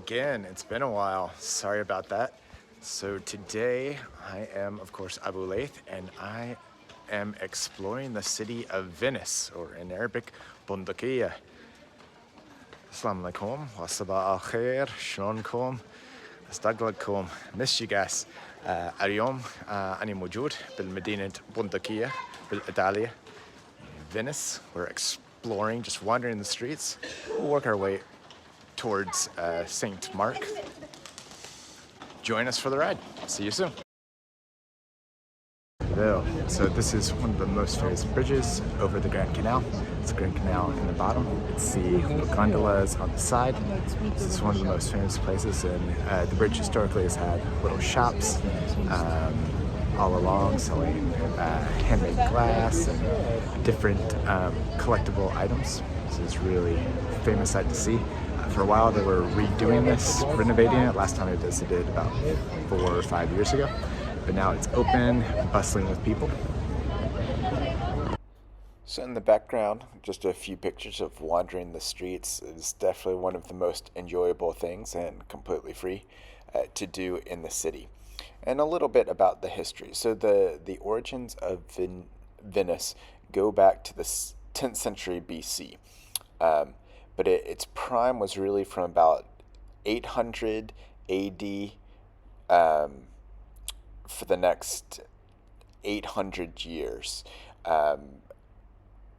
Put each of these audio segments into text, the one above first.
again. It's been a while. Sorry about that. So today I am, of course, Abu Laith, and I am exploring the city of Venice, or in Arabic, البندقية. Assalamu alaikum, wa sabah al khair, shalomkum, astagfirullah. Missed you guys. اليوم أنا موجود بالمدينة البندقية بالإيطالية. Venice. We're exploring, just wandering the streets. We'll work our way towards St. Mark. Join us for the ride. See you soon. So this is one of the most famous bridges over the Grand Canal. It's the Grand Canal in the bottom. It's the gondolas on the side. This is one of the most famous places, and the bridge historically has had little shops all along selling handmade glass and different collectible items. This is really a famous sight to see. For a while they were redoing this, renovating it. Last time they did about 4 or 5 years ago. But now it's open, bustling with people. So in the background, just a few pictures of wandering the streets. It's definitely one of the most enjoyable things and completely free to do in the city. And a little bit about the history. So the origins of Venice go back to the 10th century BC. But its prime was really from about 800 AD for the next 800 years.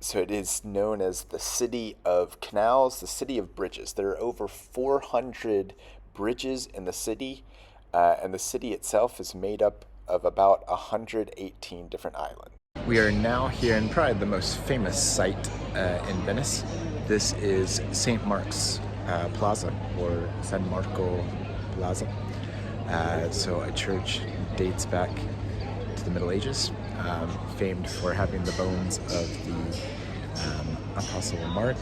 So it is known as the city of canals, the city of bridges. There are over 400 bridges in the city, and the city itself is made up of about 118 different islands. We are now here in probably the most famous site in Venice. This is St. Mark's Plaza, or San Marco Plaza. So a church dates back to the Middle Ages, famed for having the bones of the Apostle Mark,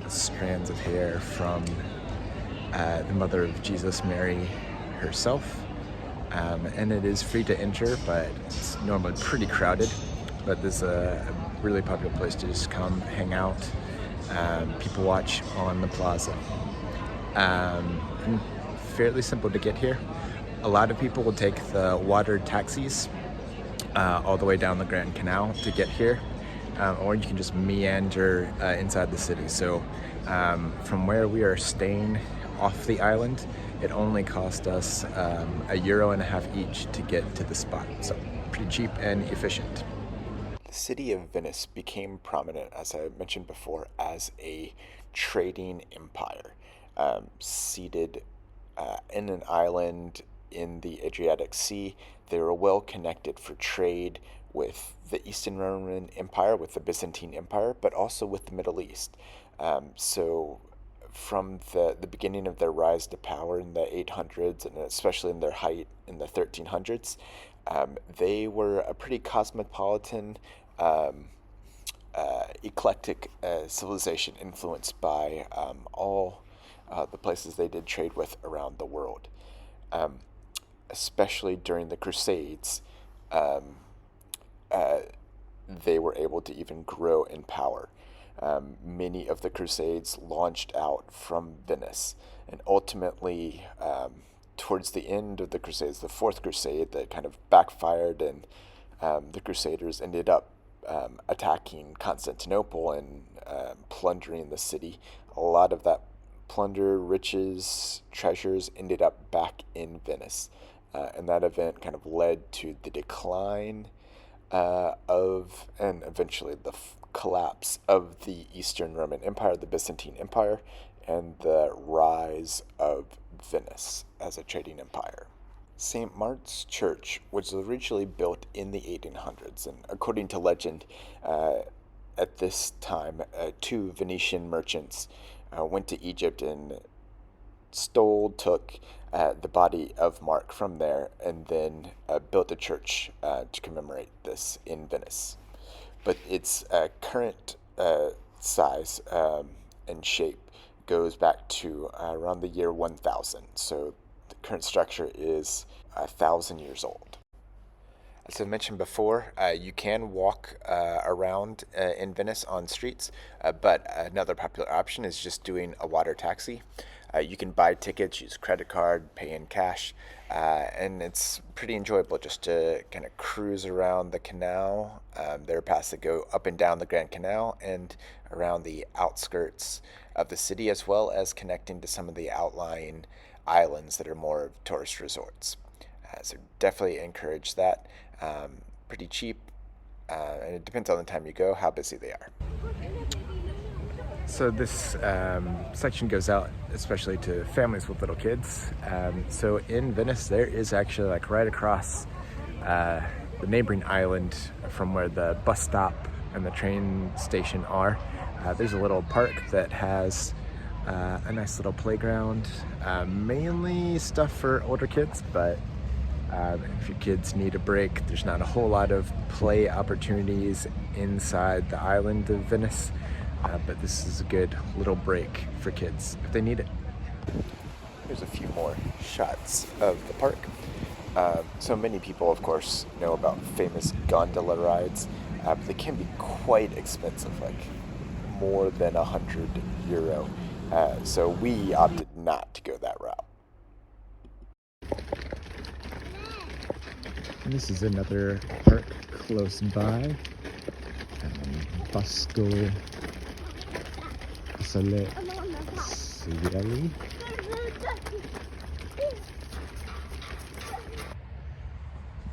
strands of hair from the mother of Jesus, Mary herself. And it is free to enter, but it's normally pretty crowded. But this is a really popular place to just come, hang out, people watch on the plaza. And fairly simple to get here. A lot of people will take the water taxis all the way down the Grand Canal to get here, or you can just meander inside the city. So from where we are staying off the island, it only cost us €1.50 each to get to the spot. So pretty cheap and efficient. The city of Venice became prominent, as I mentioned before, as a trading empire, seated in an island in the Adriatic Sea. They were well connected for trade with the Eastern Roman Empire, with the Byzantine Empire, but also with the Middle East. So from the beginning of their rise to power in the 800s, and especially in their height in the 1300s, they were a pretty cosmopolitan, eclectic civilization influenced by all the places they did trade with around the world. Especially during the Crusades, they were able to even grow in power. Many of the Crusades launched out from Venice, and ultimately, towards the end of the Crusades, the Fourth Crusade, that kind of backfired, and the Crusaders ended up attacking Constantinople and plundering the city. A lot of that plunder, riches, treasures ended up back in Venice. And that event kind of led to the decline of, and eventually the collapse of the Eastern Roman Empire, the Byzantine Empire, and the rise of Venice as a trading empire. St. Mark's Church was originally built in the 1800s, and according to legend, at this time, 2 Venetian merchants went to Egypt and took the body of Mark from there, and then built a church to commemorate this in Venice. But its current size and shape goes back to around the year 1000. So the current structure is 1,000 years old. As I mentioned before, you can walk around in Venice on streets, but another popular option is just doing a water taxi. You can buy tickets, use credit card, pay in cash, and it's pretty enjoyable just to kind of cruise around the canal. There are paths that go up and down the Grand Canal and around the outskirts of the city, as well as connecting to some of the outlying islands that are more tourist resorts. So definitely encourage that. Pretty cheap, and it depends on the time you go, how busy they are. So this section goes out especially to families with little kids. So in Venice, there is actually like right across the neighboring island from where the bus stop and the train station are. There's a little park that has a nice little playground, mainly stuff for older kids, but if your kids need a break, there's not a whole lot of play opportunities inside the island of Venice. But this is a good little break for kids if they need it. Here's a few more shots of the park. So many people, of course, know about famous gondola rides, but they can be quite expensive, like more than €100. So we opted not to go that route. And this is another park close by. Pasco Sale Sigali.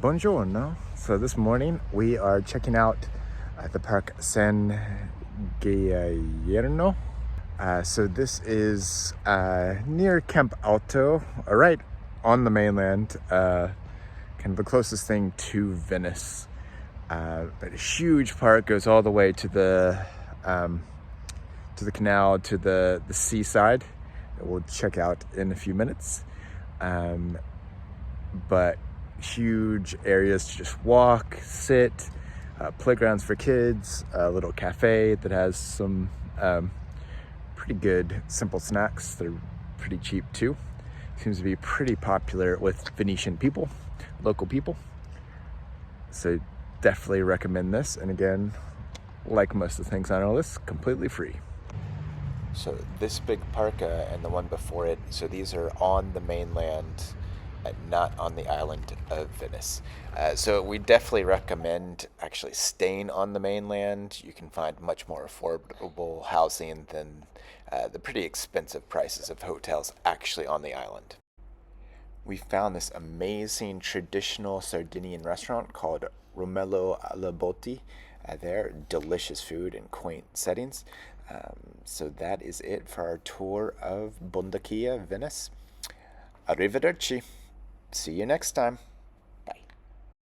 Buongiorno. So this morning we are checking out the park San Gierno. So this is near Camp Alto, right on the mainland, kind of the closest thing to Venice. But a huge park, goes all the way to the canal, to the seaside that we'll check out in a few minutes. But huge areas to just walk, sit, playgrounds for kids, a little cafe that has some pretty good simple snacks that are pretty cheap too. Seems to be pretty popular with Venetian people, local people. So definitely recommend this. And again, like most of the things on our list, completely free. So this big park and the one before it, so these are on the mainland, not on the island of Venice. So we definitely recommend actually staying on the mainland. You can find much more affordable housing than the pretty expensive prices of hotels actually on the island. We found this amazing traditional Sardinian restaurant called Romello alla Botti. There, delicious food and quaint settings. So that is it for our tour of Benedictine, Venice. Arrivederci. See you next time.